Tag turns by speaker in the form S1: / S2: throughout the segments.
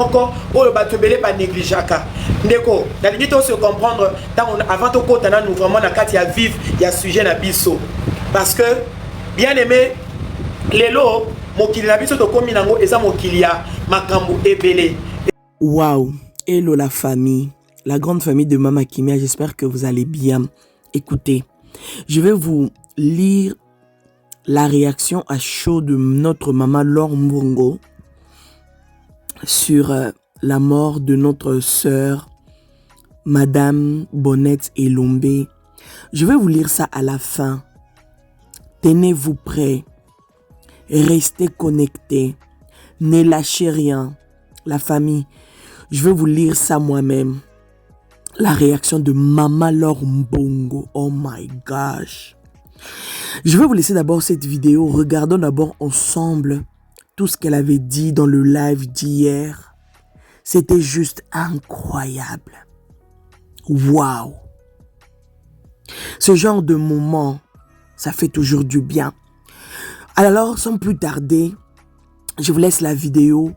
S1: encore oh le batebele pas négligeaka ndeko la limite on se comprendre avant to kota nous vraiment na kati ya vivre il y a sujet na biso parce que bien aimé lelo mokili na biso to komi nango eza mokili ya makambo ebele.
S2: Waouh, hello la famille, la grande famille de Mama Kimia, j'espère que vous allez bien. Écoutez, je vais vous lire la réaction à chaud de notre maman Laure Mbongo sur la mort de notre sœur Madame Bonnette Elombe. Je vais vous lire ça à la fin. Tenez-vous prêts, restez connectés, ne lâchez rien. La famille, je vais vous lire ça moi-même. La réaction de Maman Laure Mbongo. Oh my gosh. Je vais vous laisser d'abord cette vidéo. Regardons d'abord ensemble tout ce qu'elle avait dit dans le live d'hier. C'était juste incroyable. Waouh. Ce genre de moment, ça fait toujours du bien. Alors, sans plus tarder, je vous laisse la vidéo.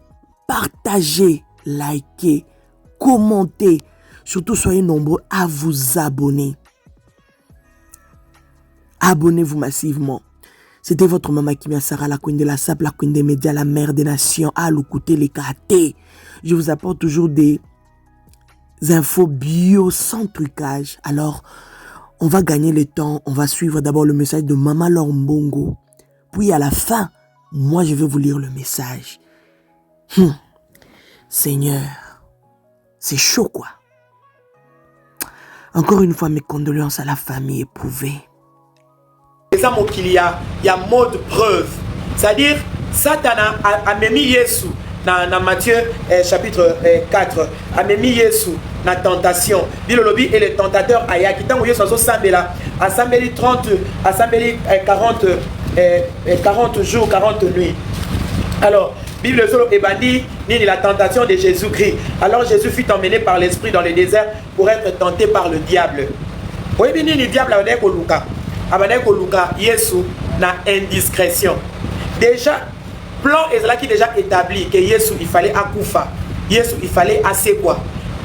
S2: Partagez, likez, commentez. Surtout, soyez nombreux à vous abonner. Abonnez-vous massivement. C'était votre Mama Kimia Sarah, la queen de la SAP, la queen des médias, la mère des nations. À l'écouter les karatés. Je vous apporte toujours des infos bio sans trucage. Alors, on va gagner le temps. On va suivre d'abord le message de Maman Laure Mbongo. Puis à la fin, moi je vais vous lire le message. Seigneur, c'est chaud quoi. Encore une fois, mes condoléances à la famille éprouvée.
S1: C'est ça qu'il y a mode preuve. C'est-à-dire, Satan a mis Yesu dans Matthieu chapitre 4. A mis Yesu dans tentation. Dit le lobby et les tentateurs aya qui tant Yesu a sambeli 30, a sambeli 40 jours, 40 nuits. Alors, Bible solo et bandit ni la tentation de Jésus-Christ. Alors Jésus fut emmené par l'esprit dans le désert pour être tenté par le diable. Oui, bien ni le diable a dit que Luca, Yesu na indiscrétion. Déjà, plan est là qui déjà établi que Yesu il fallait akufa. Yesu il fallait assez quoi.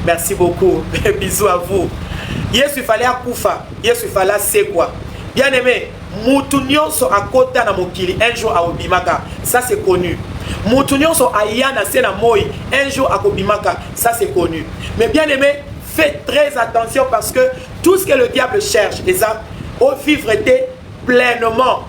S1: Merci beaucoup. Bisous à vous. Yesu il fallait akufa. Yesu il fallait assez quoi. Bien aimé, Moutounion sont à côté de Mokili un jour à Obimaka. Ça c'est connu. Moutounion sont à Yana Sena Moi un jour à Obimaka. Ça c'est connu. Mais bien aimé, faites très attention parce que tout ce que le diable cherche, les âmes, au vivre était pleinement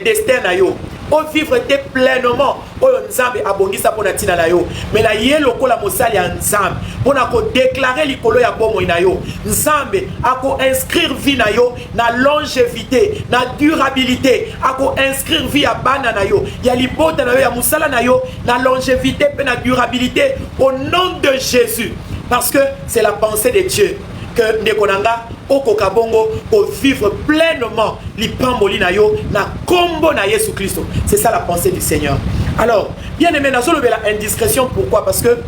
S1: destin na yo. Au vivre était pleinement au nzambe abongisa pona tina na yo. Mais la yelo ko la mosali ya nzambe pona ko déclarer likolo ya bomo na yo. Nzambe ako inscrire vie na yo na longévité, na durabilité, ako inscrire vie ya bana na yo. Ya libota na yo ya musala na yo na longévité pe na durabilité au nom de Jésus. Parce que c'est la pensée de Dieu que Nekonanga Okoka Bongo pour vivre pleinement l'ipamboli na yo na kombo na Yesu Christo. C'est ça la pensée du Seigneur. Alors, bien aimé, na zolo la indiscrétion, pourquoi? Parce que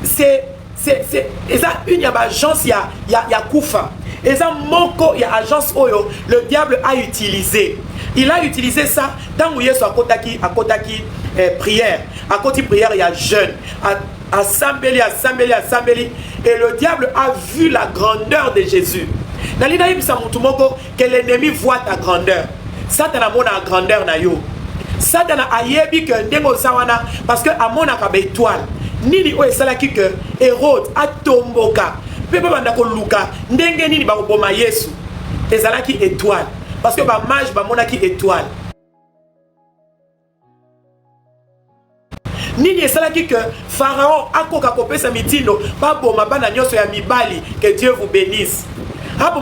S1: c'est une agence ya Koufa. Et ça moko ya agence oyo le diable a utilisé. Il a utilisé ça dans Yesu akotaki prière. À côté prière, il y a jeûne. Assembly. Et le diable a vu la grandeur de Jésus. Que l'ennemi voit ta grandeur. Satan a la grandeur na yo. Satan a yebi que ndengo sawana parce que amona ka étoile. Nini o esalaki que Hérode a tomboka. Pepe bandako luka ndenge nini ba boma Yesu. Ezalaki étoile parce que ba mage ba monaki étoile. Nini esalaki que Pharaon akoka kopesa mitindo ba boma bana nyoso ya mibali. Que Dieu vous bénisse. Dans le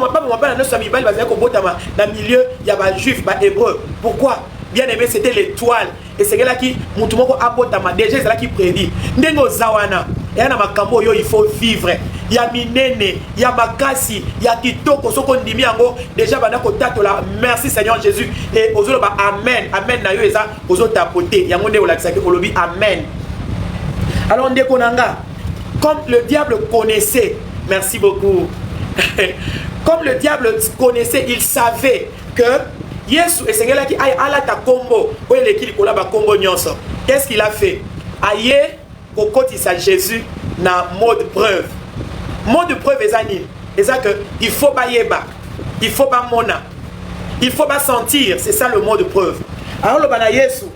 S1: milieu, il y a des juifs, des hébreux. Pourquoi? Bien aimé, c'était l'étoile. Et c'est là qui, déjà, c'est là qui prédit. Nengo Zawana, il faut vivre. Il y a Minene, il y a Makasi, il y a Kitoko, déjà, merci Seigneur Jésus. Et aux autres, Amen. Amen, aux autres, tapoter. Il y a Amen. Alors, comme le diable connaissait, merci beaucoup. Comme le diable connaissait, il savait que Yesu et Seigneur qui aille à la ta combo, qu'est-ce qu'il a fait? Aïe kokotisa Jésus na mode preuve. Mode preuve ezani. Eza que il faut pas yeba, il faut pas mona, il faut pas sentir, c'est ça le mot de preuve. Alors le bana Yesu,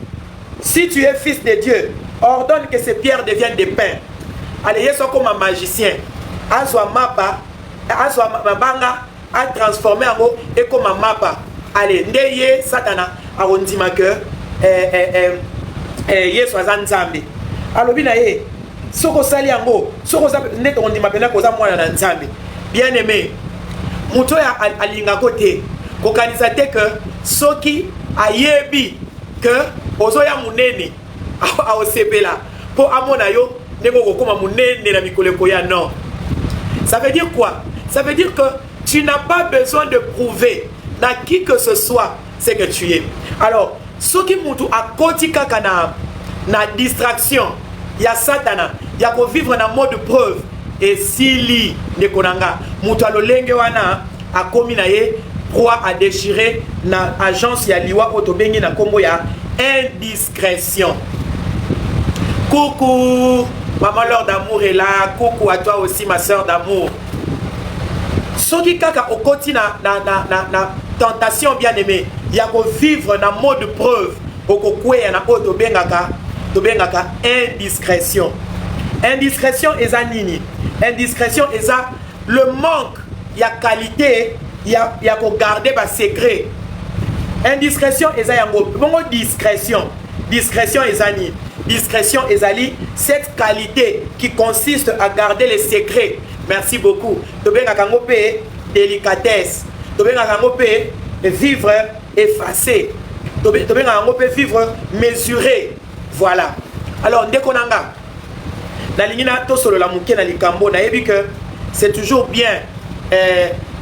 S1: si tu es fils de Dieu, ordonne que ces pierres deviennent des pains. Allez, Yesu comme un magicien, azwa mapa, azwa mabanga, a transformé en haut et comme un mapa. Allez, ndeye satana arondima que Yesu azanzambe. Alors bina ye, soko sali en haut, soko net arondima pena koza mwana na nzambe. Bien aimé, muto ya alinga kote, kokanisate que soki ayebi que ozoya munene a osepela po amona yo ndeko kokoma munene na mikoleko ya non. Ça veut dire quoi? Ça veut dire que tu n'as pas besoin de prouver à qui que ce soit ce que tu es. Alors, soki mutu akoti kaka na distraction, ya satana, ya ko vivre na mode preuve. Et sili nekonanga mutu alolenge wana akomi na ye proie à déchirer na agence ya liwa otobengi na kombo ya indiscrétion. Coucou maman Laure d'amour est là, coucou à toi aussi ma soeur d'amour. Soki kaka okoti na tentation bien aimé, ya ko vivre na mode preuve okokwe na otobengaka indiscrétion. Indiscrétion eza nini? Indiscrétion eza le manque ya qualité ya ko garder ba secret. Indiscrétion eza yango bongo discrétion. Discrétion eza ni. Discrétion ezali cette qualité qui consiste à garder les secrets. Merci beaucoup. Tobenga kango pe délicatesse. Tobenga kango pe vivre effacé. Tobenga kango pe vivre mesuré. Voilà. Alors ndekonanga na lingina to solo la muke na likambo na yebi que c'est toujours bien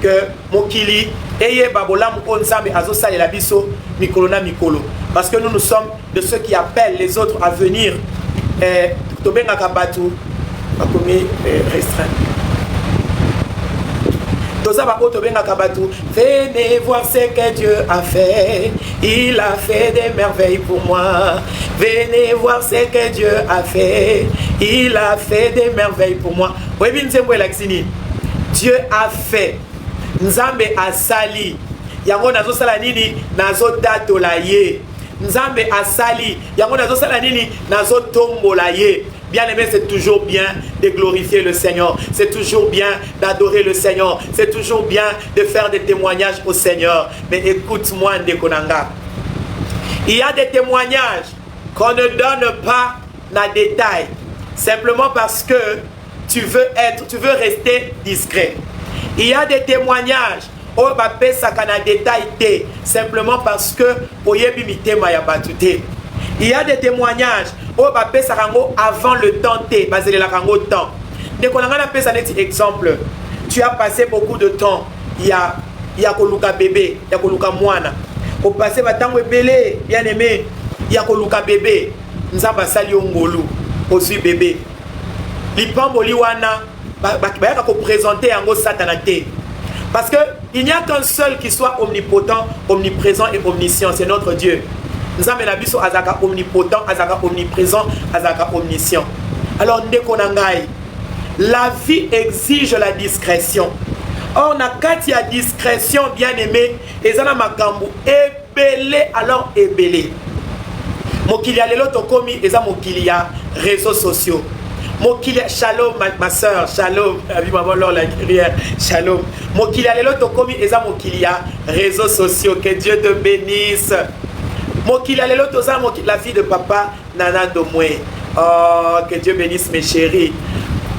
S1: que mokili eye babolamu onzambe azosali la biso mikolo na mikolo, parce que nous sommes de ceux qui appellent les autres à venir tobenga kabatu akomi restreint tozaba otobenga kabatu. Venez voir ce que Dieu a fait, il a fait des merveilles pour moi. Venez voir ce que Dieu a fait, il a fait des merveilles pour moi. Oui, bien c'est laxini. Dieu a fait, Nzambe a sali, yango nazo sala nini nazo datola ye. Nzambe a sali, yango nazo sala nini nazo tombola ye. Bien aimé, c'est toujours bien de glorifier le Seigneur. C'est toujours bien d'adorer le Seigneur. C'est toujours bien de faire des témoignages au Seigneur. Mais écoute-moi, Ndekonanga. Il y a des témoignages qu'on ne donne pas dans détail. Simplement parce que tu veux rester discret. Il y a des témoignages où on va payer ça dans détail. Simplement parce que il y a des témoignages où on va payer ça avant le temps. Basé sur le temps. Dès qu'on a un exemple, tu as passé beaucoup de temps. Il y a koluka bébé, il y a koluka moana. Au passé, batango belé, bien aimé, il y a koluka bébé. Nzamba sali ngolu, aussi bébé. Lipambo liwana, ba ko présenter yango satanate. Parce que il n'y a qu'un seul qui soit omnipotent, omniprésent et omniscient, c'est notre Dieu. Nzambe na biso azaka omnipotent, azaka omniprésent, azaka omniscient. Alors ndekonangai, la vie exige la discrétion. Or na kati ya discrétion bien aimé, ezana makambo ebele alors ebele. Mokili ya lelo tokomi eza mokili ya réseaux sociaux. Mokili ya shalom ma soeur, shalom, abi maman Laure la guerrière, shalom. Mokili ya lelo tokomi eza mokili ya réseaux sociaux. Que Dieu te bénisse. Mokili ya lelo toza la fille de papa Nana Domwe. Oh, que Dieu bénisse mes chéris.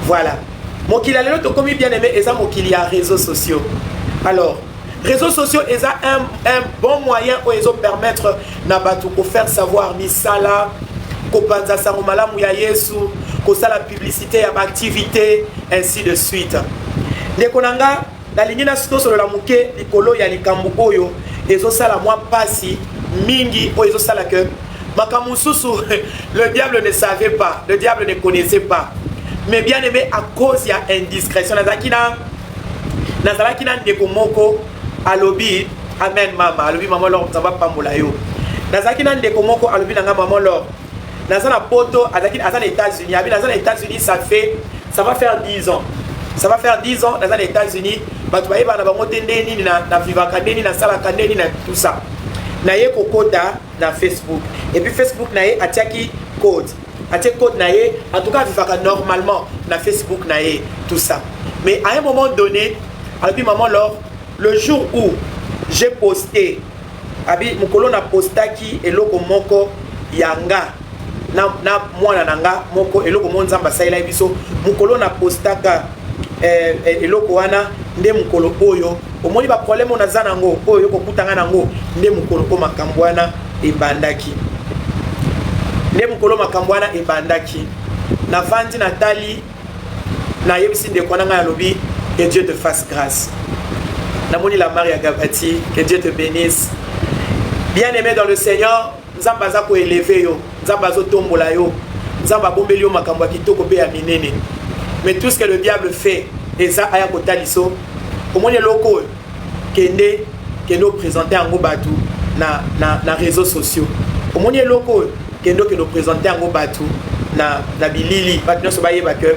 S1: Voilà. Mokili ya lelo tokomi bien aimé eza mokili ya réseaux sociaux. Alors, réseaux sociaux est un bon moyen où ils ont permettre nabatu ko faire savoir ni sala ko panza sangomala mu ya Yesu ko sala publicité ya activité ainsi de suite. Ndekonanga na lingina sito solo la muke likolo ya likambu oyo ezo sala mwa pasi mingi o ezo sala que makamususu le diable ne savait pas, le diable ne connaissait pas. Mais bien aimé à cause ya indiscrétion nazalaki na ndeko moko alobi amen mama alobi maman Laure ça va pambola yo nazaki na ndeko moko alobi nanga maman Laure dans un poto, aux États-Unis. Dans les États-Unis, ça va faire 10 ans. Ça va faire 10 ans dans les États-Unis. Tu vas voir, tout ça. Naye kokota dans Facebook. Et puis Facebook naye atiaki code. Atiaki code naye, en tout cas, vivaka normalement dans Facebook naye, tout ça. Mais à un moment donné, abi maman lors, le jour où j'ai posté, abi mukolo na postaki eloko moko yanga na mwana nanga moko eloko monzamba saila biso mukolo na postaka eloko wana nde mukolo oyo omoni ba problème on aza nango oyo kokutanga nango nde mukolo ko makambo wana ebandaki nde mukolo makambo wana ebandaki na vandi Nathalie na yebisi nde kwana nga lobi que Dieu te fasse grâce. Namoni la Maria Gabati, que Dieu te bénisse. Bien aimé dans le Seigneur, nzamba za ko élever yo, nzamba zo tombola yo, nzamba bombeli yo makambo kitoko pe ya minene. Mais tout ce que le diable fait, eza aya ko taliso, omoni loko kende kendo présenter en batu na réseaux sociaux. Omoni loko kendo présenter en batu na bilili, batu so baye ba que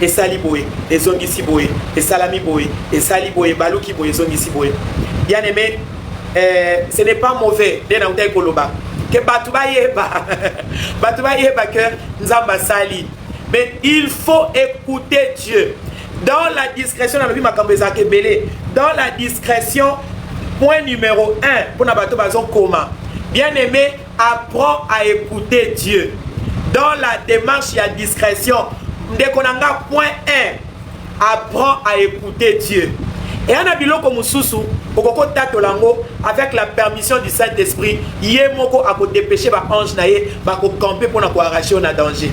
S1: et sali boye, et zongisi boye, et salami boye, et sali boye, baluki boye, zongisi boye. Bien aimé, ce n'est pas mauvais de na utai koloba que batuba yeba que nzamba sali, mais il faut écouter Dieu dans la discrétion. Dans la discrétion, point numéro 1 pour na bato bazon koma. Bien aimé, apprends à écouter Dieu dans la démarche et la discrétion. Ndekonanga point 1, apprends à écouter Dieu. Et en abiloko mususu, okoko tatolango avec la permission du Saint-Esprit, yé moko ako dépêcher ba ange naye, ba ko camper pour na ko arracher na danger.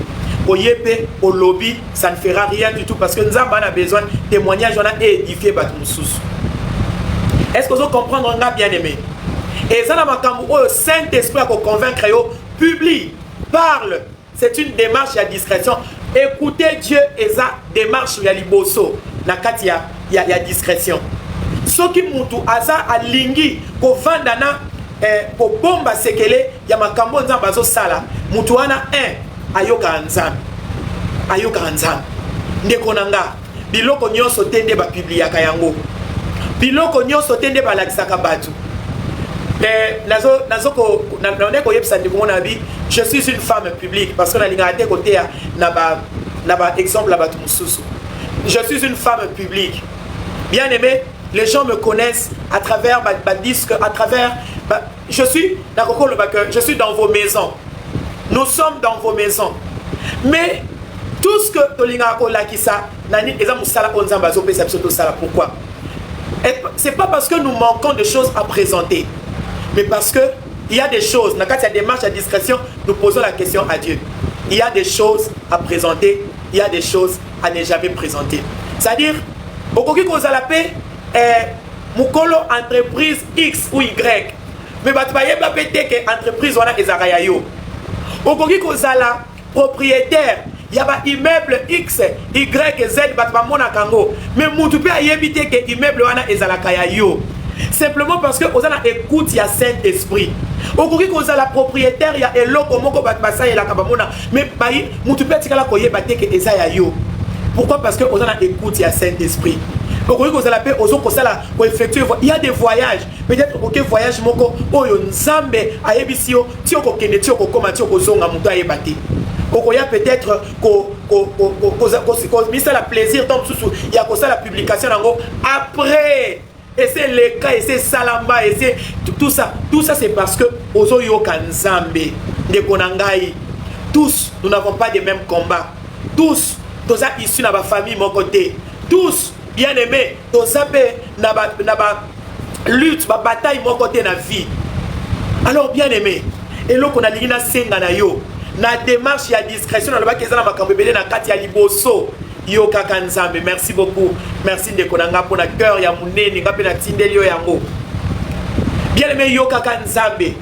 S1: Au yépe, au lobby, ça ne fera rien du tout parce que nous avons besoin de témoignages, on a édifié ba mususu. Est-ce que vous comprenez on bien aimé? Et ça na makambo o Saint-Esprit ako convaincre yo, publie, parle. C'est une démarche à discrétion. Écoutez Dieu et ça démarche ya liboso na kati ya discrétion. Soki mutu aza alingi ko vandana ko bomba sekele ya makambo nzamba zo sala mutu wana ayoka nzambe ndeko nanga biloko nyonso tende ba publiaka yango biloko nyonso tende ba lakisaka batu. Je suis une femme publique parce que exemple je suis une femme publique. Bien aimé, les gens me connaissent à travers ma disque, à travers je suis dans vos maisons. Nous sommes dans vos maisons. Mais tout ce que Tolinga Olakisa nani exemple sala onzamba zo pesa biso sala pourquoi? C'est pas parce que nous manquons de choses à présenter. Mais parce que il y a des choses, dans la démarche à discrétion, nous posons la question à Dieu. Il y a des choses à présenter, il y a des choses à ne jamais présenter. C'est-à-dire, au Koki Kozalapé, Mukolo entreprise X ou Y. Mais tu vas pas péter que l'entreprise est Zarayayo. Au Koki Kozala, propriétaire, il y a un immeuble X, Y, Z, Batmanakango. Mais tu peux éviter que l'immeuble est Zalakayayo. Simplement parce que vous avez écoute, il y a Saint-Esprit. Au cours où vous avez la propriétaire, il y a eloko moko batbasa et la kabamona. Mais mutu pe tikala koye bateke ezaya yo. Pourquoi? Parce que vous avez écoute, il y a Saint-Esprit. Au cours où vous avez effectuer, il y a des voyages. Peut-être aucun voyage moko oyo nzambe ayebisio tioko kende tioko koma tioko zonga mutu ayebate. Il y a peut-être qu'on la plaisir donc il y a la publication après. Et c'est les cas, et c'est Salamba, et c'est tout ça. Tout ça, c'est parce que Ozoyo Kanzambe, Nekonangai, tous, nous n'avons pas les mêmes combats. Tous, nous sommes issus de ma famille, mon côté. Tous, bien aimés, nous sommes lutte, ma bataille, mon côté, na vie. Alors, bien aimés, et là, on a dit na démarche, il y a discrétion, dans le bas, qu'ils ont ma cambébélé, na kati ya liboso. Yoka Kanzambe, merci beaucoup. Merci de konanga pour la cœur ya munene ngape na tindelio yango. Bien aimé Yoka Kanzambe.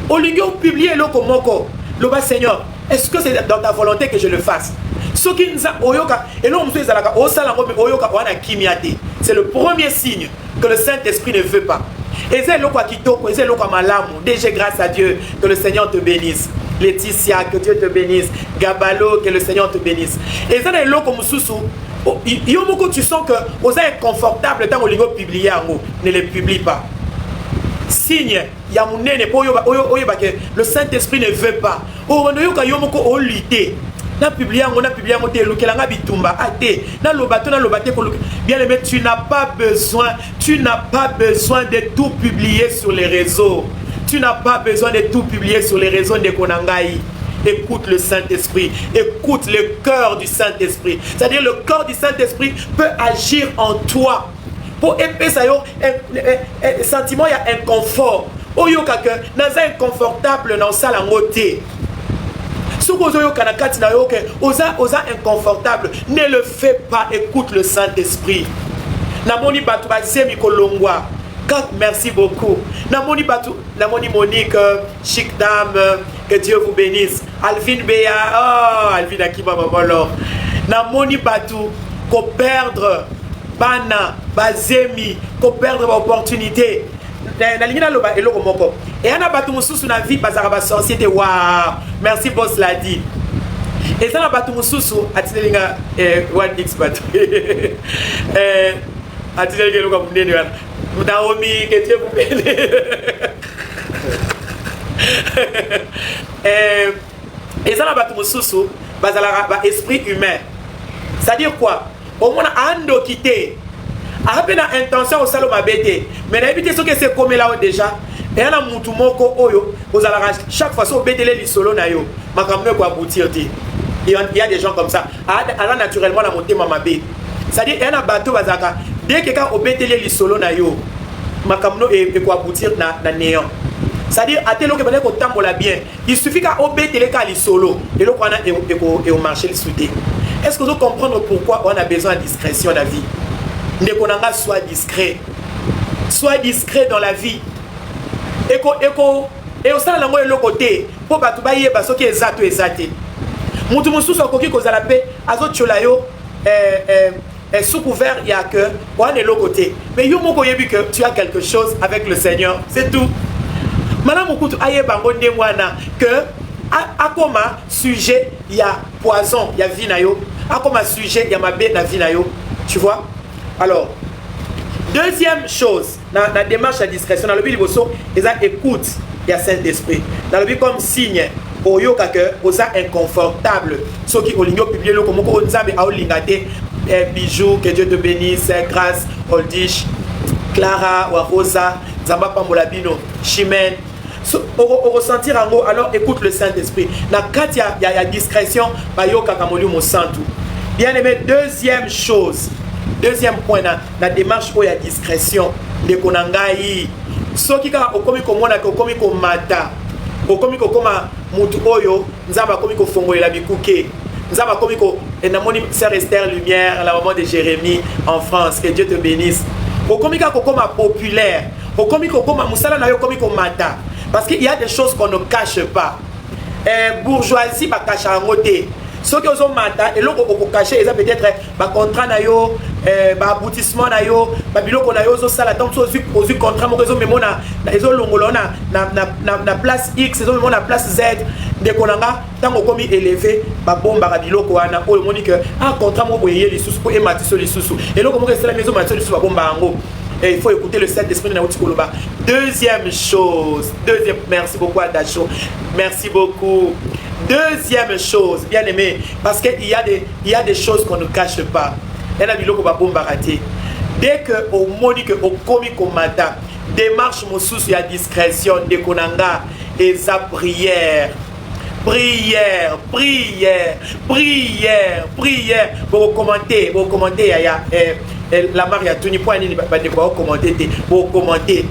S1: Olingo publier loko moko. Loba Seigneur, est-ce que c'est dans ta volonté que je le fasse? Sokinza oyoka et non mzwe zalaka osala ngobe oyoka wana kimiate. C'est le premier signe que le Saint-Esprit ne veut pas. Et c'est loko kitoko, et c'est loko malamu. Déjà grâce à Dieu que le Seigneur te bénisse. Laetitia, que Dieu te bénisse. Gabalo, que le Seigneur te bénisse. Et ça, c'est l'eau comme sous. Tu sens que vous êtes inconfortable tant que vous publiez, ne les publie pas. Signe, le Saint-Esprit ne veut pas. Bien aimé, tu n'as pas besoin de tout publier sur les réseaux. Tu n'as pas besoin de tout publier sur les réseaux de Konangai. Écoute le Saint-Esprit, écoute le cœur du Saint-Esprit. C'est-à-dire le cœur du Saint-Esprit peut agir en toi. Pour épaisser un sentiment, il y a inconfort. Oyo kake, naza inconfortable dans ça la moté. Si vous êtes inconfortable, ne le fais pas, écoute le Saint-Esprit. Namoni batu bazemi kolongwa. Merci beaucoup. Namoni batu, namoni Monique, chic dame, que Dieu vous bénisse. Alvin Béa, oh, Alvin Akiba Babalo. Namoni batu, qu'on perdre bana, bazemi, qu'on perdre l'opportunité. Et on a battu sous la vie parce que société waouh merci boss l'a dit et ça on a battu sous atilinga one x bat atilinga le comme nene Naomi que Dieu vous bénisse et ça on a battu sous parce que esprit humain ça veut dire quoi au moins ando quitté après la intention au salon m'a bêté mais n'habitez ce que c'est comme là déjà et on a mutu moko oyo aux alarrages chaque fois au bêté les solo na yo makamne quoi aboutir dit il y a des gens comme ça alors naturellement la montée mama bé c'est à dire il y a un bateau bazaka dès que quand au bêté les solo na yo makamno et quoi aboutir na néant c'est à dire à tel que ko tambola bien il suffit qu'à au bêté les cas les solo et le qu'on a et au marché le soudé. Est-ce que vous comprenez pourquoi on a besoin de discrétion dans la vie? Sois discret. Sois discret dans la vie. Et au sein de l'autre côté, pour que tu aies parce que exact exact. Mutu musu so koki kozala pe azo cholayo sous couvert il y a que on est l'autre côté. Mais yo moko yebi que tu as quelque chose avec le Seigneur, c'est tout. Maintenant mukutu aye bango ndengwana que à comme sujet il y a poison, il y a vinayo. À comme sujet il y a ma bête na vinayo. Tu vois? Alors, deuxième chose, dans la démarche à discrétion, dans le but ils écoute, il y a Saint-Esprit. Dans le but comme signe, au yoka que aux inconfortable, ceux qui ont publié le comme on zabe a olingate, bijoux, que Dieu te bénisse, grâce, Oldish, Clara, Rosa, Zamba Pamolabino, Chimène. Au ressentir en haut, alors écoute le Saint-Esprit. Dans il y a discrétion, yoka kamolu mo santu. Bien aimé, deuxième chose. Deuxième point, la démarche où il y a discrétion de Konangai. Ce qui a okomi komona okomi komata. Okomi koma mutu oyo, nzamba komi ko fongo la bikuke. Nzamba komi ko enamoni sœur Esther Lumière, la maman de Jérémie en France, que Dieu te bénisse. Okomi ka koma populaire. Okomi koma musala na yo komi komata. Parce qu'il y a des choses qu'on ne cache pas. Bourgeoisie ba cache en côté. Ce qui ont matin et l'autre au caché ils ont peut-être ba contrat na yo ba aboutissement na yo ba biloko na yo zo sala tant aux contrat mo réseau mais mona ils ont longolona na place X ils ont na place Z de konanga tant ko mi élevé ba bomba ba biloko wana o moni que ah contrat mo boyé les sous pour émati sur les sous et l'autre mo que c'est la maison matin les sous ba bomba ngo. Et il faut écouter le Saint-Esprit de Naouti Koloba. Deuxième chose, merci beaucoup Adacho, merci beaucoup. Deuxième chose, bien aimé, parce qu'il y a des choses qu'on ne cache pas. Et là, dès que au moni que au komi komata, démarche mon sous il y a discrétion de konanga et sa prière. Prière. Pour commenter, il y a la Maria Tuni point ni pas de quoi commenter pour commenter.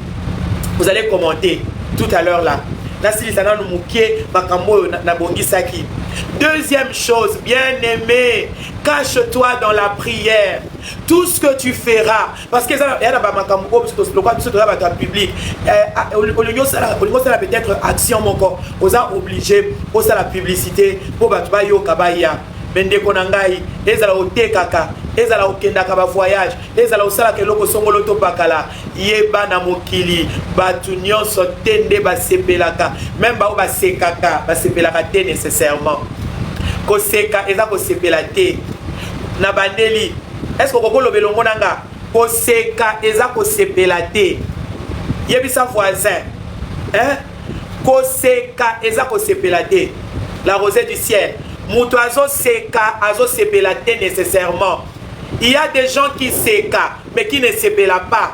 S1: Vous allez commenter tout à l'heure là. Là si ça nous mouké makambo na bongi saki. Deuxième chose, bien-aimé, cache-toi dans la prière. Tout ce que tu feras, parce que ça, il y a pas makambo parce que le quoi tout ça va public. Peut-être action mon corps. Vous a obligé pour ça la publicité pour battre yo kabaya. bendeko na ngai ezala otekaka ezala okendaka ba voyage ezala osala keloko songolo to bakala yeba na mokili batu nyonso tende basepelaka même bao basekaka basepelaka te nécessairement koseka eza kosepela te na bandeli est-ce que kokolo belongo nanga koseka eza kosepela te yebisa voisin hein koseka eza kosepela te la rosée du ciel muto azo seka azo sepela te nécessairement. Il y a des gens qui seka mais qui ne sepela pas.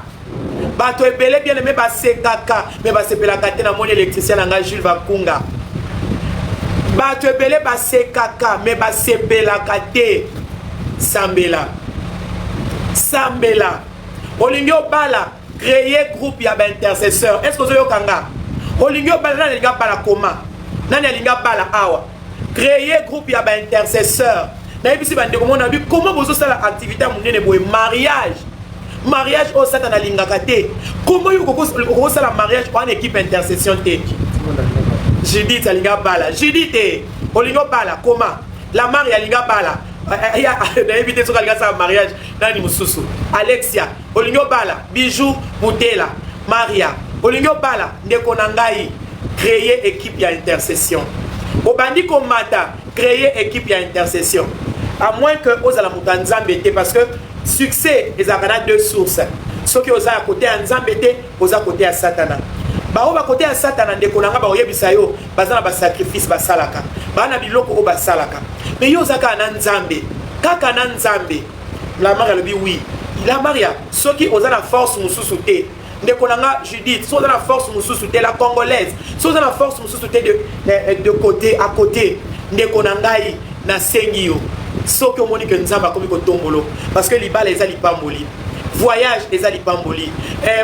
S1: Bato ebele bien aimé ba sekaka mais ba sepela ka te na mon électricien nga Jules Vakunga. Bato ebele ba sekaka mais ba sepela ka te sambela. Sambela. Olingyo bala créer groupe ya ba intercesseur. Est-ce que vous avez kanga? Olingyo bala na linga bala koma. Nani linga bala awa. Créer groupe ya ba intercesseur. Na yebisi bande komona bi comment bozo sala activité munene boye mariage. Mariage au satana lingaka te. Comment yo ko sala mariage en équipe intercession te. Judith alinga bala. Judith olingo bala comment? La Marie alinga bala. Ya na yebite so kalinga sa mariage nani mususu. Alexia olingo bala. Bijou Butela. Maria olingo bala ndeko na ngai créer équipe ya intercession. Obandi komata créer équipe ya intercession. À moins que aux ala mutanzambete parce que succès les a deux sources. Ceux qui osent à côté à nzambete, osent à côté à satana. Ba oba côté à satana ndeko nanga ba oyebisa yo bazana ba sacrifice ba salaka. Ba na biloko o ba salaka. Mais yo zaka na nzambe. Kaka na nzambe. La Maria le dit oui. La Maria ceux qui osent la force mususu te. Ndeko nanga Judith, so dans la force mususu te la congolaise. So dans la force mususu te de côté à côté. Ndeko nangai na sengi yo. So que moni que nzamba komi ko tombolo parce que libala ezali pamboli. Voyage ezali pamboli.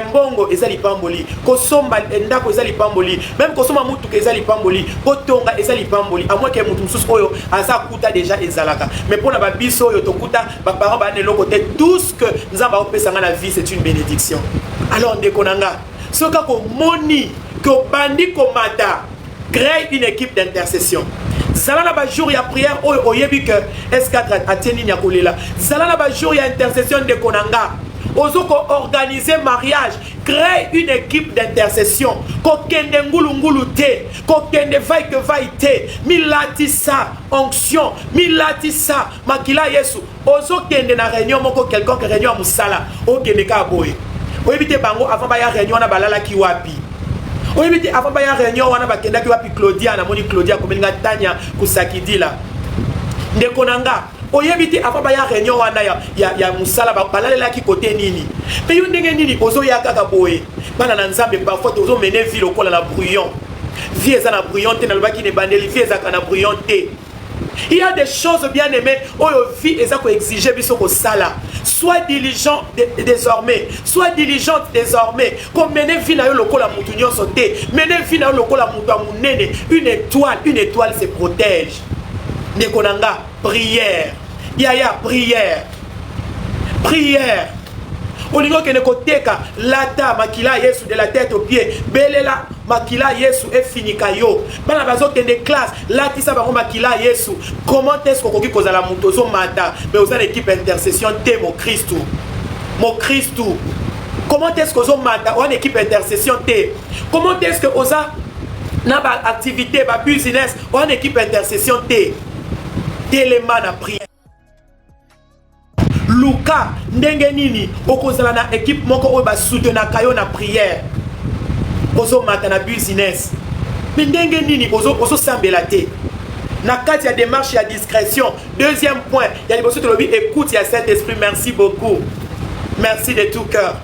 S1: Mbongo ezali pamboli. Kosomba ndako ezali pamboli. Même kosoma mutu ke ezali pamboli. Kotonga ezali pamboli. À moins que mutu mususu oyo aza kuta déjà ezalaka. Mais pour na ba biso oyo tokuta ba parents ba ne lokote tout ce que nzamba opesanga na vie c'est une bénédiction. Alors ndeko nanga soka ko moni ko bandi komata crée une équipe d'intercession. Zalana ba jour ya prière oyebi que S4 ateni nya kolela. Zalana ba jour ya intercession de konanga. Ozoko organiser mariage, crée une équipe d'intercession. Ko kende ngulu ngulu te, ko kende vai que vai te. Milatisa onction, milatisa makila Yesu. Ozo kende na réunion moko quelqu'un que réunion musala. O kende ka boy. Oyebi te bango avant ba ya réunion na balala ki wapi. Oyebi avant ba ya réunion wana bakenda ki wapi Claudia na moni Claudia komelinga Tanya kusakidila. Ndeko nanga oyebi avant ba ya réunion wana ya musala balalela ki côté nini. Pe yo ndenge nini ozo ya kaka boye. Bana na nzambe parfois ozo mener vie lokola na brouillon. Vie eza na brouillon te na lobaki ne bandeli vie eza na brouillon te. Il y a des choses bien aimées où la vie est exigée biso ko sala. Sois diligent désormais, sois diligente désormais. Comme mener vie na yo lokola mutu nyonso te, mener vie na yo lokola mutu amunene. Une étoile se protège. Nekonanga prière. Yaya prière. Prière. Olingo kene koteka lata makila Yesu de la tête aux pieds. Belela makila Yesu e finika yo. Bana bazo kende classe latisa bango makila Yesu. Comment est-ce qu'on koza la mutozo mata mais aux équipe intercession te mo Christou. Mo Christou. Comment est-ce qu'on mata on équipe intercession te? Comment est-ce que oza na ba activité ba business on équipe intercession te? Téléman a prière. Luka ndenge nini okozala na équipe moko oyo ba soutenir kayo na prière ozo mata na business mais ndenge nini ozo sambela te na kati ya démarche ya discrétion. Deuxième point ya liboso to lobi écoute ya Saint-Esprit. Merci beaucoup, merci de tout cœur.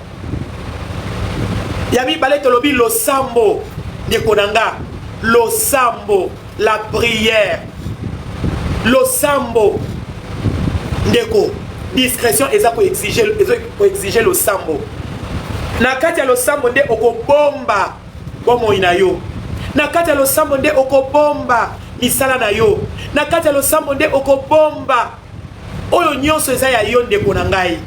S1: Ya mi balé to lobi lo sambo de konanga lo sambo la prière lo sambo ndeko discrétion eza ko exiger le sambo. Na kati ya lo sambo nde okobomba bomo ina yo. Na kati ya lo sambo nde okobomba misala na yo. Na kati ya lo sambo nde okobomba oyo nyonso eza ya yo ndeko na ngai.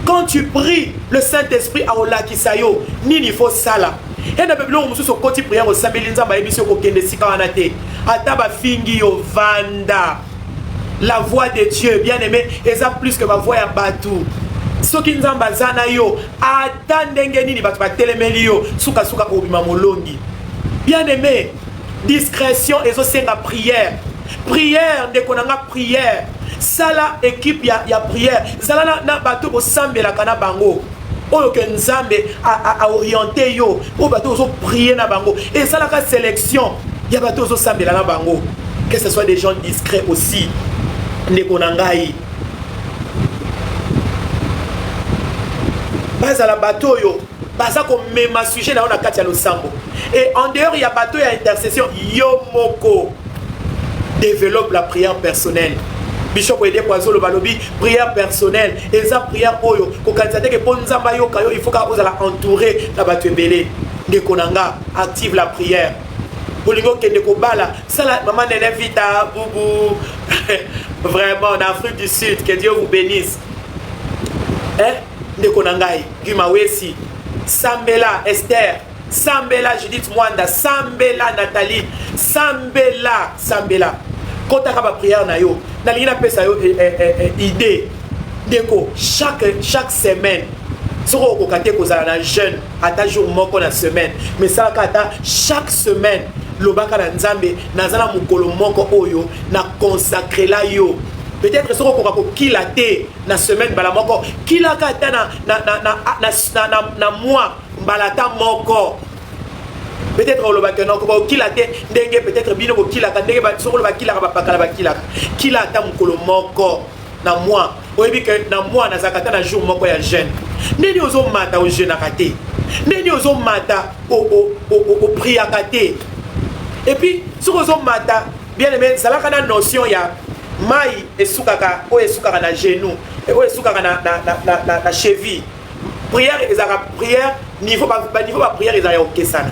S1: Quand tu pries, le Saint-Esprit a olakisa yo nini faut sala. Et na bebilo mususu koti prière o sambeli nzamba yebiso ko kende sika wana te. Ata ba fingi yo vanda. la voix de Dieu, bien aimé, et ça plus que ma voix à Batou. Ce qui nous embazana yo, attendez ni batu batelemeli yo, suka suka obima molongi. Bien aimé, discrétion et so senga prière. Prière, de konanga prière. Sala équipe ya prière. Sala na bato bo sambela kana bango. Oyo ke nzambe a orienté yo. O bato so prier na bango. Et sala ka sélection. Ya bato so sambela na bango. Que ce soit des gens discrets aussi. Ne konangai. Basa la bateau yo, basa comme même sujet na on a katia lo sambo. Et en dehors il y a bateau il y a intercession yo moko. Développe la prière personnelle. Bishop Ede Poizo le balobi prière personnelle et ça prière oyo ko kanzate ke ponzamba yo kayo il faut ka oza la entourer la bateau belé. De konanga active la prière. Bolingo kende ko bala sala maman nene vita boubou. Vraiment en Afrique du Sud que Dieu vous bénisse. Hein? Konangai, Gumawesi, Sambela, Esther, Sambela, Judith Mwanda, Sambela, Nathalie, Sambela. Quand tu as prière, nayo, nalina pesa yo idée. Deko, chaque semaine, sur au côté que na jeune, à ta jour moko na semaine, mais ça kata chaque semaine, lobaka na nzambe, nazala mukolo moko oyo, na consacrer la yo. Peut-être ce qu'on a qui l'a été la semaine balamoko qui l'a été na mois balata moko peut-être on le va que non qui l'a été dengue peut-être bino qui l'a dengue sur le va qui l'a pas qui l'a été mukolo moko na mois oyebi que na mois na zakata na jour moko ya jeune neni ozo mata au jeune akaté neni ozo mata au prière akaté et puis sur ozo mata bien aimé ça la kana notion ya mai esukaka o esukaka na genou et o esukaka na cheville prière ezaka prière niveau ba prière ezaka okesana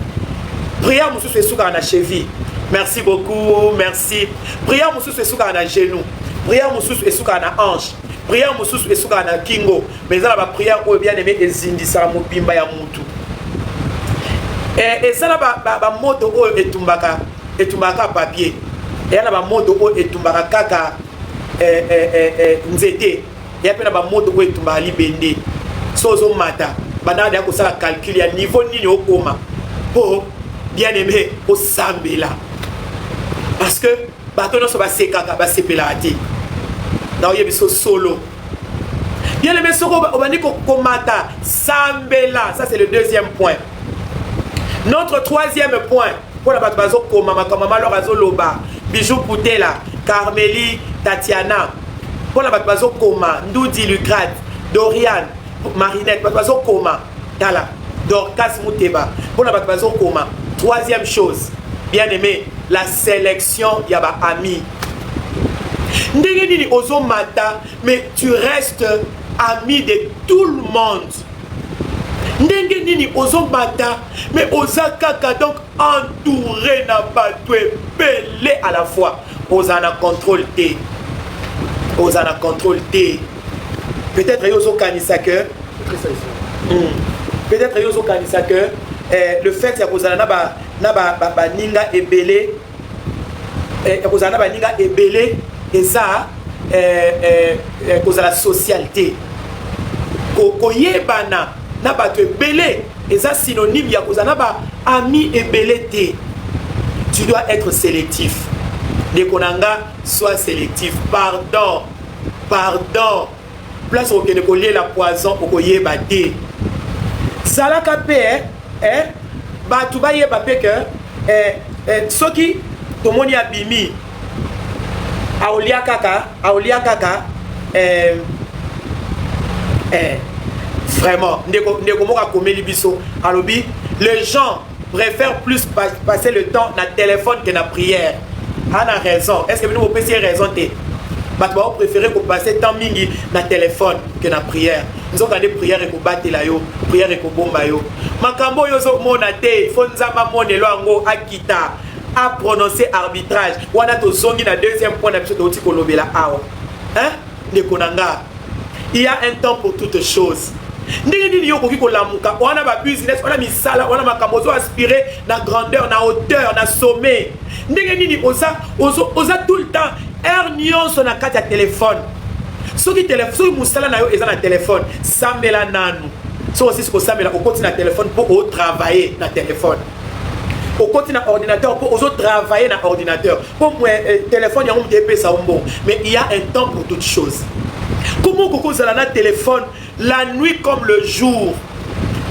S1: prière mususu esukaka na cheville merci beaucoup merci prière mususu esukaka na genou prière mususu esukaka na hanche prière mususu esukaka na kingo mais ezala ba prière o bien aimé ezindisa mobimba ya mutu et ezala ba moto o etumbaka papier. Et il y a des motos qui sont kaka nzete. Il y a des motos qui sont libendé. Sozo mata. Bana de ko sala calcul ya niveau nini okoma. Pour bien aimé au sambela. Parce que bato no so ba sekaka ba sepelati. Na oyebi so solo. Bien aimé soko obani ko komata sambela. Ça c'est le deuxième point. Notre troisième point pour la bato koma makamama lorazo loba. Bijou Poutela, Carmélie, Tatiana, pour la Batbazo Koma, Ndoudi Lucrate, Dorian, Marinette, Batbazo Koma, Tala, Dorcas Mouteba, pour la Batbazo Koma. Troisième chose, bien aimé, la sélection Yaba Ami. Ndegeni Ozo Mata, mais tu restes ami de tout le monde. Ndenge nini ozo bata mais oza kaka donc entouré na bato belé à la fois ozana contrôle T peut-être yozo kanisa que peut-être yozo kanisa que le fait que ozana na ba ninga ebelé ozana ba ninga ebelé et ça kozala socialité koyebana na bato belé et ça synonyme ya kozana ba ami ebelé té. Tu dois être sélectif. Nekonanga soit sélectif. Pardon. Place au kene kolie la poison au koyeba té. Salaka pe bato ba yeba pe que soki tomoni abimi aolia kaka vraiment, les gens préfèrent plus passer le temps dans le téléphone que dans la prière. On a raison. Est-ce que vous pouvez raison? Vous préférez passer temps mingi dans le téléphone que dans la prière. Nous avons des prières et battre la yo, prière et bomba yo. Makambo yo zo monate, fonzama monelo ango akita, a prononcer arbitrage. Wana to zongi na deuxième point na biso to ti kolobela awa. Hein? De konanga. Il y a un temps pour toutes choses. Ndenge nini yo koki kolamuka wana ba business wana misala wana makambo zo aspirer na grandeur na hauteur na sommet ndenge nini oza tout le temps nyonso na kati ya téléphone. Soki musala na yo eza na téléphone, sambela nanu. So aussi ko sambela au côté na téléphone pour travailler na téléphone. Au côté na ordinateur pour travailler na ordinateur. Pour moi téléphone ya on ça bon, mais il y a un temps pour toutes choses. Comment koko zala na téléphone la nuit comme le jour?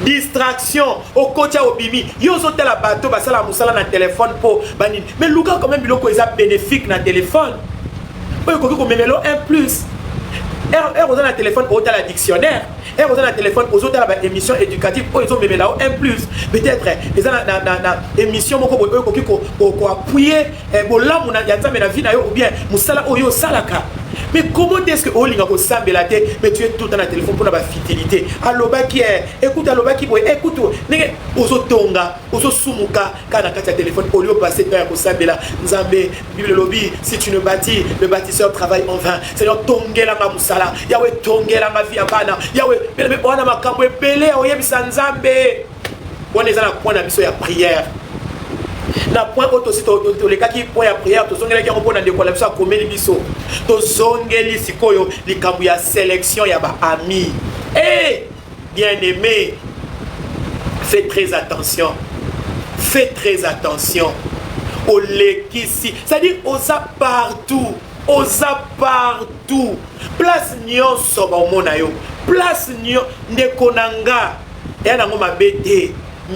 S1: Distraction au côté au bimi yo zo tela bateau basala musala na téléphone pour banini, mais luka quand même biloko eza bénéfique na téléphone. Oyo koki ko memelo un plus. Vous avez un téléphone, vous avez un dictionnaire. Vous avez un téléphone, vous avez une émission éducative. Vous avez un plus. Peut-être, vous avez une émission qui vous appuyer. Vous avez ou bien, vous salaka. Mais comment est-ce que vous avez mais tu es tout dans le téléphone pour la fidélité? Aloba qui est, écoute, aloba qui est, écoute, vous tonga, vous sumuka, quand on a un téléphone, au lieu de passer par Sambela, Nzambe, Bible lobby, si tu ne bâtis, le bâtisseur travaille en vain. Seigneur, tongela ma musala, Yahweh tongela ma vie abana, Yahweh, mais on a ma camoué belé, on y a Nzambe. On est à la point d'ambition de prière. Na point aussi les cas qui point à prière to zongela ki on na ndeko la biso akomeli biso to zongeli sikoyo likambu ya sélection ya ba ami. Eh bien-aimé, fais très attention. Fais très attention au lekisi, c'est-à-dire osa partout, osa partout. Place nyonso ba omona yo. Place nyonso ndeko nanga ya nango mabete,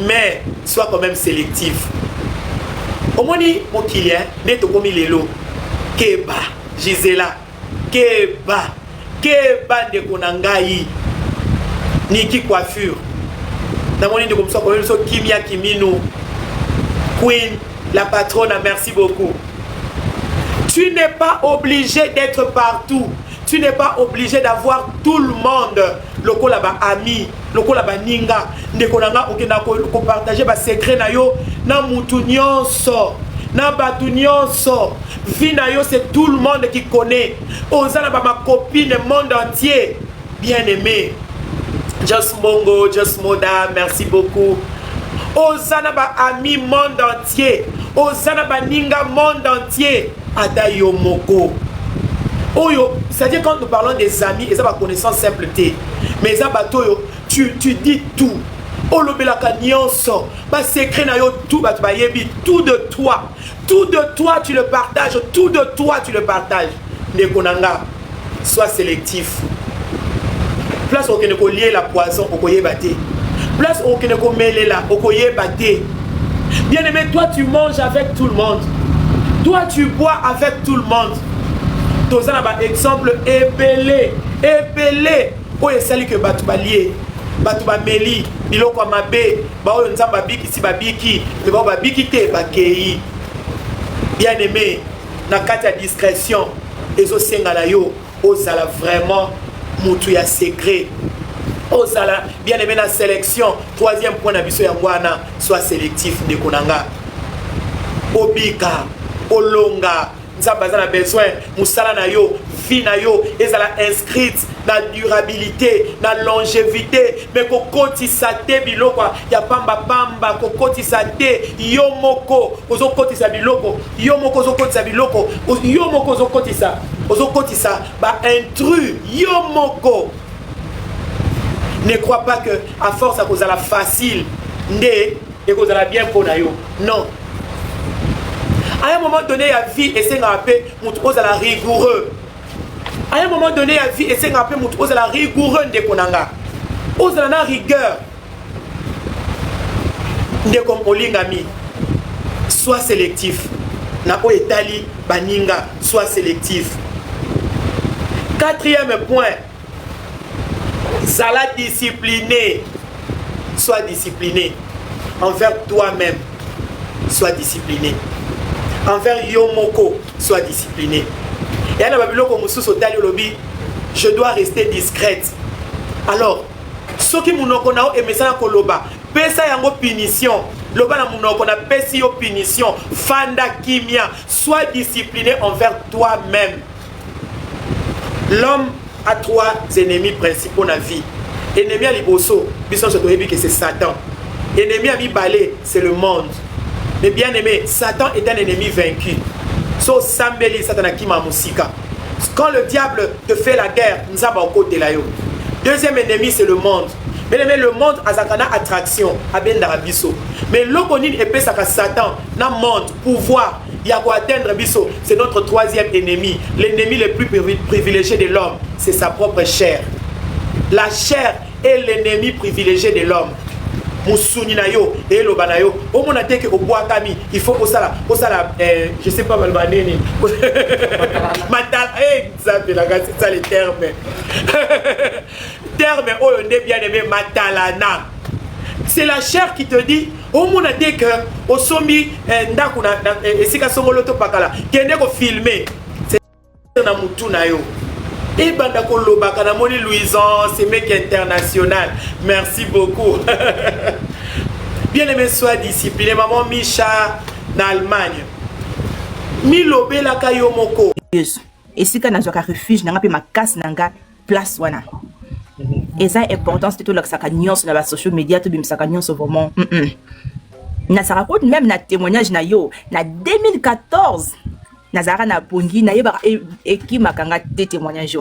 S1: mais sois quand même sélectif. Omoni mon client, neto komi lelo, Keba, Gisela, Keba de konangai, Niki coiffure. Namoni de comme ça, comme ça, Kimia Kimino, Queen, la patronne, merci beaucoup. Tu n'es pas obligé d'être partout. Tu n'es pas obligé d'avoir tout le monde. Loko là-bas ami, loko là-bas ninga, ndekonanga okenda ko partager ba secret na yo, na mutu nyonso, na batu nyonso. Vie na yo c'est tout le monde qui connaît. Ozana ba ma copine monde entier. Bien-aimé. Just Mongo, Just Moda, merci beaucoup. Ozana ba ami monde entier. Ozana ba ninga monde entier. Adayo moko. C'est-à-dire quand nous parlons des amis, et ça va connaissance simpleté. Mais ça tu dis tout. Olobelaka nyonso, ba secret na yo tout ba yebi tout de toi. Tout de toi tu le partages, tout de toi tu le partages. Nekonanga, sois sélectif. Place où on lier la poison au koye baté. Place où on mêler la au koye baté. Bien-aimé, toi tu manges avec tout le monde. Toi tu bois avec tout le monde. Tozana ba exemple ébélé oye sali que batu balié batu ba meli biloko mabe ba oyo nzamba biki si babiki mais ba babiki te ba kei. Bien aimé na kati ya discrétion ezo senga na yo ozala vraiment mutu ya secret ozala bien aimé na sélection. Troisième point na biso ya ngwana, soit sélectif ndeko nanga obika olonga. Nzamba za na besoin musala na yo, vie na yo ezala inscrite na durabilité, na longévité, mais kokotisa te biloko ya pamba kokotisa te yo moko ozokotisa biloko, yo moko ozokotisa biloko, yo moko ozokotisa ba intrus yo moko. Ne crois pas que à force à cause de la facile ndé et cause de la bien pour na yo. Non. À un moment donné, la vie et c'est un peu la rigoureux. À un moment donné, la vie et c'est un peu la rigoureux de Konanga. Ose la rigueur. De comme Olingami. Sois sélectif. Na o etali baninga, sois sélectif. Quatrième point. Zala discipliné. Sois discipliné. Envers toi-même. Sois discipliné. Envers Yomoko, sois discipliné. Et à la Babylone, je dois rester discrète. Alors, ce qui nous connaît et message koloba, pesa yango punition. Loba na munoko na pesi yo punition. Fanda kimia, sois discipliné envers toi-même. L'homme a trois ennemis principaux dans la vie. Ennemi à liboso, bison se doit que c'est Satan. Ennemi à mi balé, c'est le monde. Mais bien aimé, Satan est un ennemi vaincu. So sambeli satana kima musika. Quand le diable te fait la guerre, nous avons côté là. Deuxième ennemi, c'est le monde. Mais le monde a sa attraction, a bien d'arabiso. Mais l'okonine épée ça Satan, na monde, pouvoir, il y a quoi atteindre biso. C'est notre troisième ennemi. L'ennemi le plus privilégié de l'homme, c'est sa propre chair. La chair est l'ennemi privilégié de l'homme. Musuni na yo et lo banayo au mon attaque au bois kami il faut au sala je sais pas malbaneni matal ça fait la c'est ça les termes terme oh on est bien aimé matalana c'est la chair qui te dit au mon attaque au sombi ndakuna et si ka songolo to pakala kende ko filmer c'est na mutu na yo. Et Bandako Lobaka, Namoni Louison, c'est mec international. Merci beaucoup. Bien aimé, sois discipliné. Maman Micha, en Allemagne. Milobe la Kayomoko.
S3: Et si quand on a un refuge, on a ma casse, on a place. Et ça est important, c'est tout là que ça gagne sur les social media, tout bien ça gagne sur vraiment. Na ça raconte même na témoignage na yo, na 2014. Nazara na pongi na yeba ekima kanga te témoignage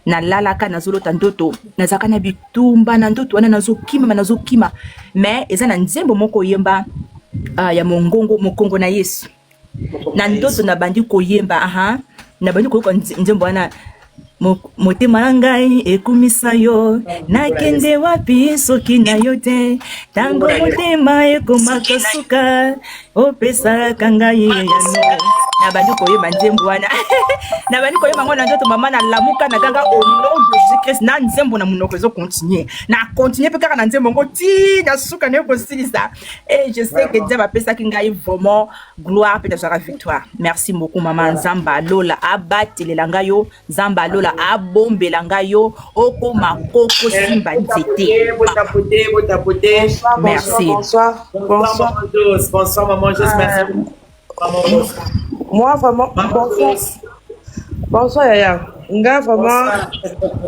S3: na lalaka na zolo tandoto nazaka na bitumba na ndoto wana nazo kima mais eza na nzembo moko yemba ya mokongo na Yesu na ndoto na bandi koyemba na bandi ko nzembo wana motema na ngai ekumisa yo nakende wapi soki na yo te tango motema ekomaka suka opesaka ngai yano na bandi koyeba nzembo wana na bandi koyeba ngona ndoto mama na lamuka na ganga au nom de Jésus-Christ na nzembo na munoko zo continuer pe kaka na nzembo ngo ti na suka ne ko silisa et je sais que Dieu va pesa ki ngai vraiment gloire peut être victoire. Merci beaucoup maman Nzamba Lola abatelela ngayo Nzamba Lola abombela ngayo oko makoko simba nzete. Merci.
S1: Bonsoir maman Jos, merci.
S4: Moi vraiment bonsoir Yaya nga vraiment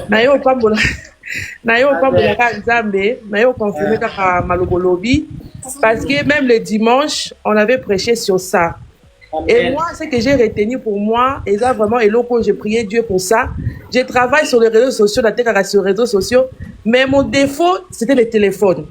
S4: nayo pambola ka Nzambe nayo confirmer kaka malobolobi parce que même le dimanche on avait prêché sur ça. Et moi, ce que j'ai retenu pour moi, et là vraiment, et là j'ai prié Dieu pour ça, je travaille sur les réseaux sociaux, sur les réseaux sociaux, mais mon défaut, c'était le téléphone.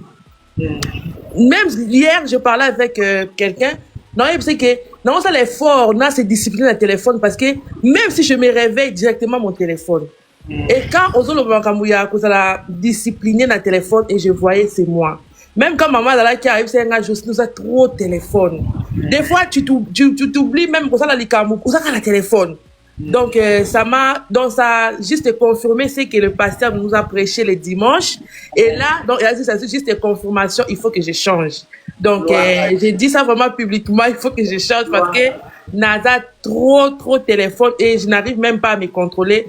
S4: Même hier, je parlais avec quelqu'un, non, c'est que, non, ça l'effort, non, c'est discipliner le téléphone, parce que même si je me réveille directement mon téléphone, et quand on se l'a discipliné dans le téléphone, et je voyais, c'est moi. Même quand maman qui arrive, c'est un gars, je nous a trop de téléphone. Des fois, tu t'oublies même pour ça, la téléphone. Donc, ça a juste confirmé ce que le pasteur nous a prêché le dimanche. Et là, donc, ça c'est juste une confirmation, il faut que je change. Donc, j'ai dit ça vraiment publiquement, il faut que je change parce que Naza trop de téléphone et je n'arrive même pas à me contrôler.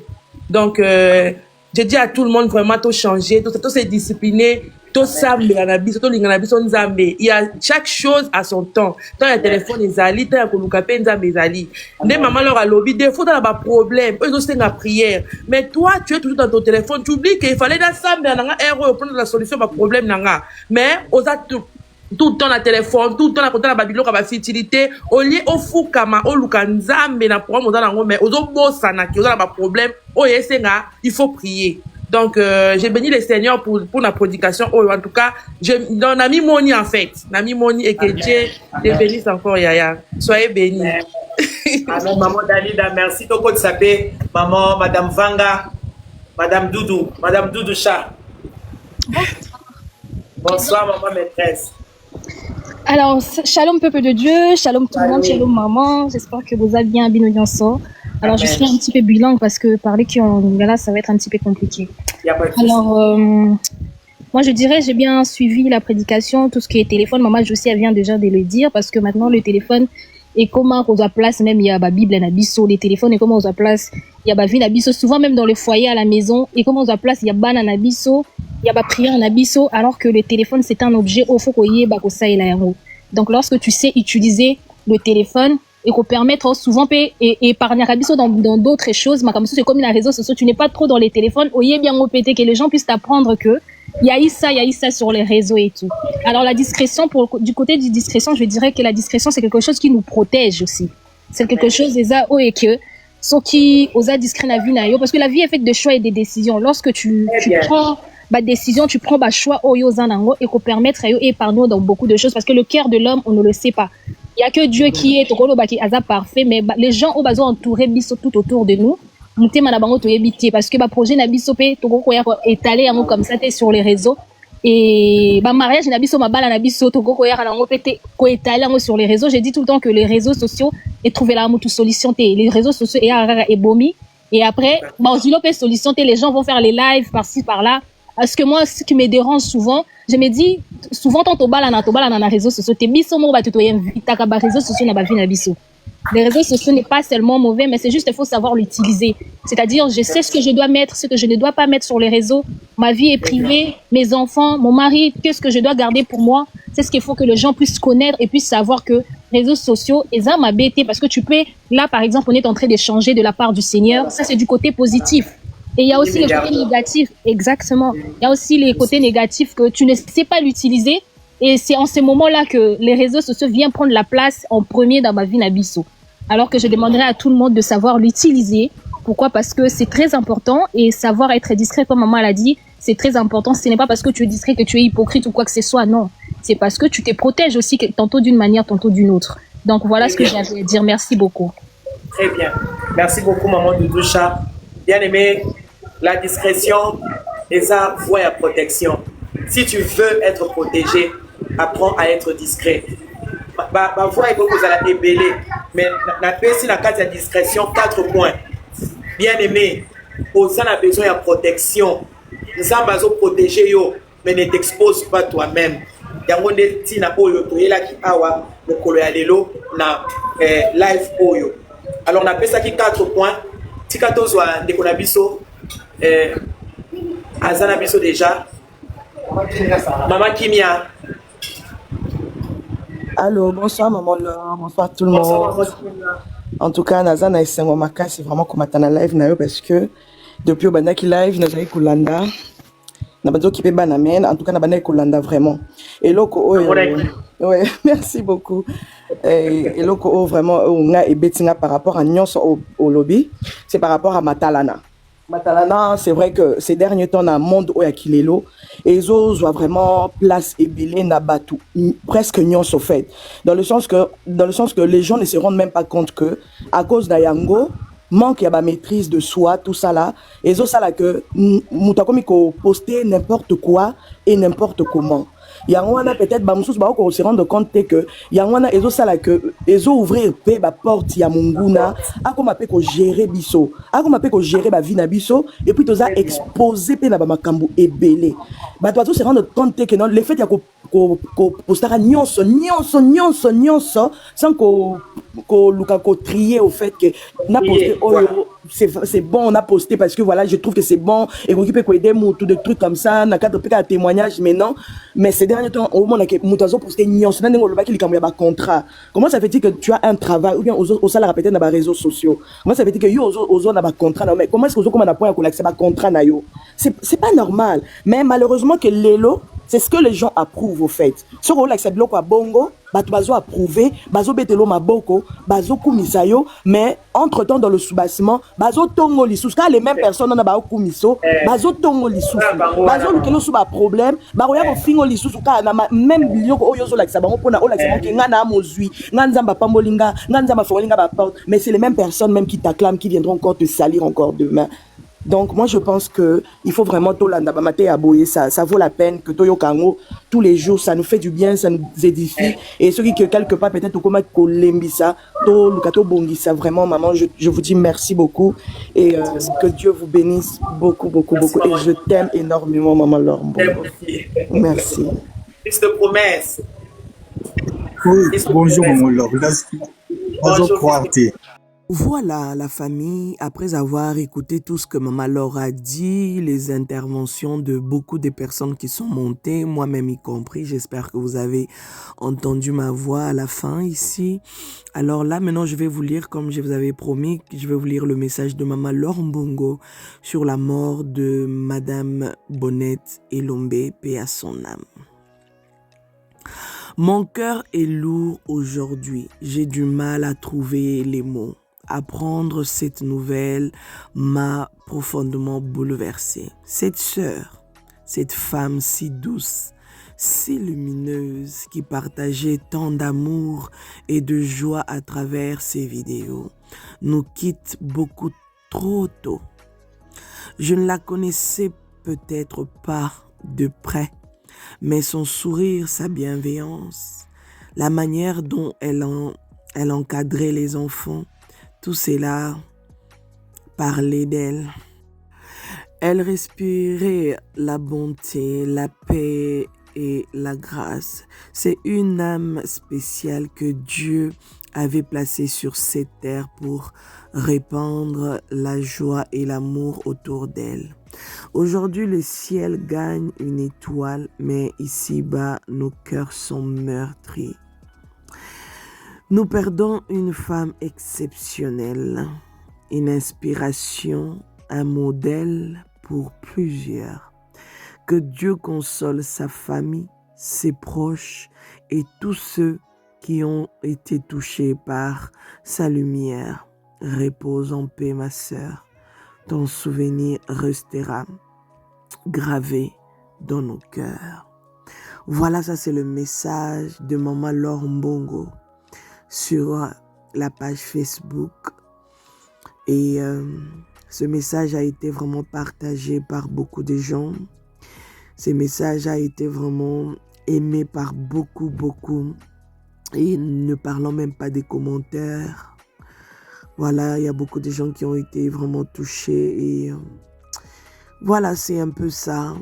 S4: Donc, je dis à tout le monde vraiment tout changer, tout se discipliner. Tout ça, il y a chaque chose à son temps. Tant il y a téléphone, il y a tant il y a kolukapé, il y a des mamans leur a lobby, des fois, il y a des problèmes. Eux aussi, c'est la prière. Mais toi, tu es toujours dans ton téléphone. Tu oublies qu'il fallait dans ça, mais on prendre la solution à problème. Mais, on a tout le temps, le téléphone, tout le temps, la Babylone, la facilité. Au lieu, au fou, kama, au lukanzambe, na programme, mais aux autres boss, on a problème. Il faut prier. Donc, j'ai béni le Seigneur pour la prédication. Oh, en tout cas, on a mis Moni en fait. On a mis Moni et que Dieu te bénisse encore, Yaya. Soyez bénis.
S1: Amen, maman Dalida, merci. Toko Tsapé, maman, madame Vanga, madame Doudou Chat. Bonsoir, maman maîtresse.
S5: Alors, shalom peuple de Dieu, shalom tout le monde, shalom maman. J'espère que vous allez bien, Binodianso. Alors, je suis un petit peu bilingue parce que parler en lingala, ça va être un petit peu compliqué. Alors, moi, je dirais, j'ai bien suivi la prédication, tout ce qui est téléphone. Maman, je aussi, elle vient déjà de le dire parce que maintenant, le téléphone est comment on a place, même il y a la Bible, il y a Bisso, les téléphones, et comment on a place, il y a la vie, Bisso, souvent même dans le foyer à la maison, et comment on a place, il y a ban à Bisso, il y a la prière à Bisso, alors que le téléphone, c'est un objet au faut qu'il y ait ça et là. Donc, lorsque tu sais utiliser le téléphone, et qu'on permettre souvent et par Narabiso dans d'autres choses, mais comme ça c'est comme les réseaux sociaux, tu n'es pas trop dans les téléphones, oyez bien répéter que les gens puissent apprendre que il y a eu ça sur les réseaux et tout. Alors la discrétion, du côté du discrétion, je dirais que la discrétion c'est quelque chose qui nous protège aussi. C'est quelque chose déjà et que ceux qui osent discret la vie na yo, parce que la vie est faite de choix et de décisions. Lorsque tu prends décision, tu prends choix et qu'on permettre et pardon dans beaucoup de choses, parce que le cœur de l'homme, on ne le sait pas. Il y a que Dieu qui est parfait, mais les gens ont besoin entourés biso tout autour de nous. Parce que projet na biso pe étalé comme ça sur les réseaux. Et mariage na biso mabala na biso étalé sur les réseaux. J'ai dit tout le temps que les réseaux sociaux et trouver la solution. Les réseaux sociaux et bomi. Et après, solution, les gens vont faire les lives par-ci, par-là. Parce que moi, ce qui me dérange souvent, je me dis, souvent, tant na réseaux sociaux, t'es biso mo ba tuto invita ka ba réseaux sociaux na ba vie na biso. Les réseaux sociaux n'est pas seulement mauvais, mais c'est juste il faut savoir l'utiliser. C'est-à-dire, je sais ce que je dois mettre, ce que je ne dois pas mettre sur les réseaux. Ma vie est privée, mes enfants, mon mari, qu'est-ce que je dois garder pour moi? C'est ce qu'il faut que les gens puissent connaître et puissent savoir que les réseaux sociaux, ils ont ma bêtise parce que tu peux, là par exemple, on est en train d'échanger de la part du Seigneur. Ça, c'est du côté positif. Et il y a aussi les côtés négatifs, exactement. Il y a aussi les côtés négatifs que tu ne sais pas l'utiliser. Et c'est en ces moments-là que les réseaux sociaux viennent prendre la place en premier dans ma vie Nabiso. Alors que je demanderais à tout le monde de savoir l'utiliser. Pourquoi? Parce que c'est très important et savoir être discret, comme maman l'a dit, c'est très important. Ce n'est pas parce que tu es discret que tu es hypocrite ou quoi que ce soit, non. C'est parce que tu te protèges aussi, tantôt d'une manière, tantôt d'une autre. Donc voilà ce que j'avais à dire. Merci beaucoup.
S1: Très bien. Merci beaucoup, maman Doudoucha. Bien aimé, la discrétion est sa voie à protection. Si tu veux être protégé, apprends à être discret. Ma voix est beaucoup à la ébélée, mais si la carte de discrétion, 4 points. Bien aimé, Osa a besoin de protection. Nous avons protégé yo, mais ne t'expose pas toi-même. Yangonde tina oyo toyela ki awa le koloyalelo na live oyo. Alors on appelle ça qui 4 points. Tika tozwa ndeko na biso azana biso déjà. Maman Kimia.
S2: Allô, bonsoir maman Laure, bonsoir tout le monde. En tout cas, Nazana et Sengomaka, c'est vraiment comme à live nayo parce que depuis au Bandaki live, Nazari Kulanda, Nabazo qui peut banamen, en tout cas Nabana Kulanda vraiment. Et loko ouais, merci beaucoup. Et loko vraiment on a et betinga par rapport à Nyons au lobby, c'est par rapport à Matalana. Matalana, c'est vrai que ces derniers temps dans le monde où il y a Kilelo, et ils ont vraiment place et bilé Nabatu, presque Nyons au fait. Dans le sens que les gens ne se rendent même pas compte que, à cause d'Ayango, manque de maîtrise de soi, tout ça là, et ils ont ça là que, moutakomi ko poster n'importe quoi et n'importe comment. Yangwana peut-être bamsous ba ko se rendre compte que yangwana ezo sala que ezo ouvrir pe ba porte ya munguna akoma pe ko gérer biso akoma pe ko gérer ba vie na biso et puis toza exposer pe na ba makambo ebele ba to se rendre compte que non le fait ya ko postara nyonso sans ko luka ko trier au fait que na posté c'est bon on a posté parce que voilà je trouve que c'est bon et qu'on peut aider tout des trucs comme ça na cadre peut-être témoignage mais non mais ces derniers temps au moment que mutazo posté nyonso na ngo loba ki likambo ya ba contrat comment ça fait dire que tu as un travail ou bien au salaire peut-être na ba réseaux sociaux comment ça fait dire que yo ozo na ba contrat mais comment est-ce que ozo comme na point ko l'accès ba contrat na yo c'est pas normal mais malheureusement que lelo c'est ce que les gens approuvent au fait. Ce qu'on accepte là quoi bongo, bazo approuvé, bazo betelo maboko, bazo kumisayo, mais entre temps dans le sous-bassement, bazo tongo lisous, car les mêmes personnes na ba kumiso, bazo tongo lisous, bazo lukelo sous ba problème, baroya ko fingo lisous car na même biloko oyo zo laksa bango pona o laksa ki ngana amozui, nganzamba pambolinga, nganzamba folinga ba porte, mais c'est les mêmes personnes même qui t'acclament qui viendront encore te salir encore demain. Donc moi je pense que il faut vraiment tolanda bamate aboyer ça vaut la peine que toyo kango tous les jours ça nous fait du bien ça nous édifie et ceux qui quelque part peut-être comme kolembisa to lukato bongisa vraiment maman je vous dis merci beaucoup et que Dieu vous bénisse beaucoup et je t'aime énormément maman Laure. Merci.
S1: Plus de promesses.
S6: Oui, bonjour maman Laure. Bonjour.
S2: Voilà la famille, après avoir écouté tout ce que Maman Laure a dit, les interventions de beaucoup de personnes qui sont montées, moi-même y compris, j'espère que vous avez entendu ma voix à la fin ici. Alors là maintenant je vais vous lire, comme je vous avais promis, je vais vous lire le message de Maman Laure Mbongo sur la mort de Madame Bonnette Elombe, paix à son âme. Mon cœur est lourd aujourd'hui. J'ai du mal à trouver les mots. Apprendre cette nouvelle m'a profondément bouleversée. Cette sœur, cette femme si douce, si lumineuse, qui partageait tant d'amour et de joie à travers ses vidéos, nous quitte beaucoup trop tôt. Je ne la connaissais peut-être pas de près, mais son sourire, sa bienveillance, la manière dont elle encadrait les enfants, tout cela parlait d'elle. Elle respirait la bonté, la paix et la grâce. C'est une âme spéciale que Dieu avait placée sur cette terre pour répandre la joie et l'amour autour d'elle. Aujourd'hui, le ciel gagne une étoile, mais ici-bas, nos cœurs sont meurtris. Nous perdons une femme exceptionnelle, une inspiration, un modèle pour plusieurs. Que Dieu console sa famille, ses proches et tous ceux qui ont été touchés par sa lumière. Repose en paix, ma sœur. Ton souvenir restera gravé dans nos cœurs. Voilà, ça c'est le message de Maman Laure Mbongo sur la page Facebook. Et ce message a été vraiment partagé par beaucoup de gens. Ce message a été vraiment aimé par beaucoup. Et ne parlons même pas des commentaires. Voilà, il y a beaucoup de gens qui ont été vraiment touchés. Et voilà, c'est un peu ça.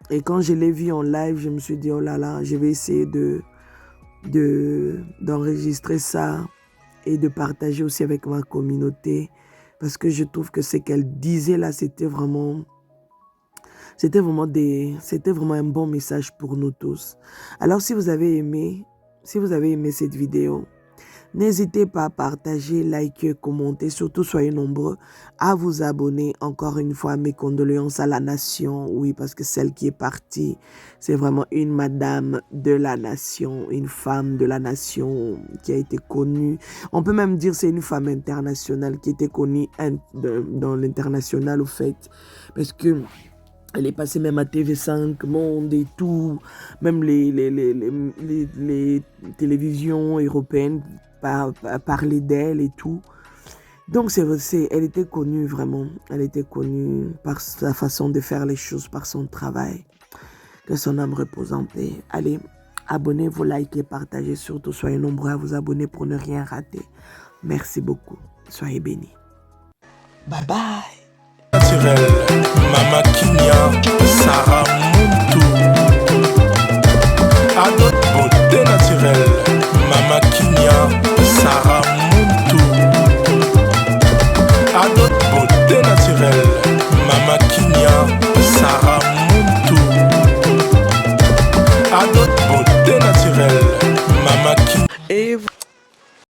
S2: Et quand je l'ai vu en live, je me suis dit, oh là là, je vais essayer d'enregistrer ça et de partager aussi avec ma communauté. Parce que je trouve que ce qu'elle disait là, c'était vraiment un bon message pour nous tous. Alors si vous avez aimé cette vidéo, n'hésitez pas à partager, liker, commenter. Surtout, soyez nombreux à vous abonner. Encore une fois, mes condoléances à la nation. Oui, parce que celle qui est partie, c'est vraiment une madame de la nation, une femme de la nation qui a été connue. On peut même dire que c'est une femme internationale qui était connue dans l'international, au fait. Parce que elle est passée même à TV5 Monde et tout. Même les télévisions européennes parlaient d'elle et tout. Donc elle était connue vraiment. Elle était connue par sa façon de faire les choses, par son travail. Que son âme repose en paix. Allez, abonnez-vous, likez, partagez. Surtout, soyez nombreux à vous abonner pour ne rien rater. Merci beaucoup. Soyez bénis. Bye bye.
S7: Naturel, Mama Kinya, Sarah Muntu. Adot beauté naturelle, Mama Kinya, Sarah Muntu. Adot beauté naturelle, Mama Kinya, Sarah Muntu. Adot beauté naturelle, Mama Kinya.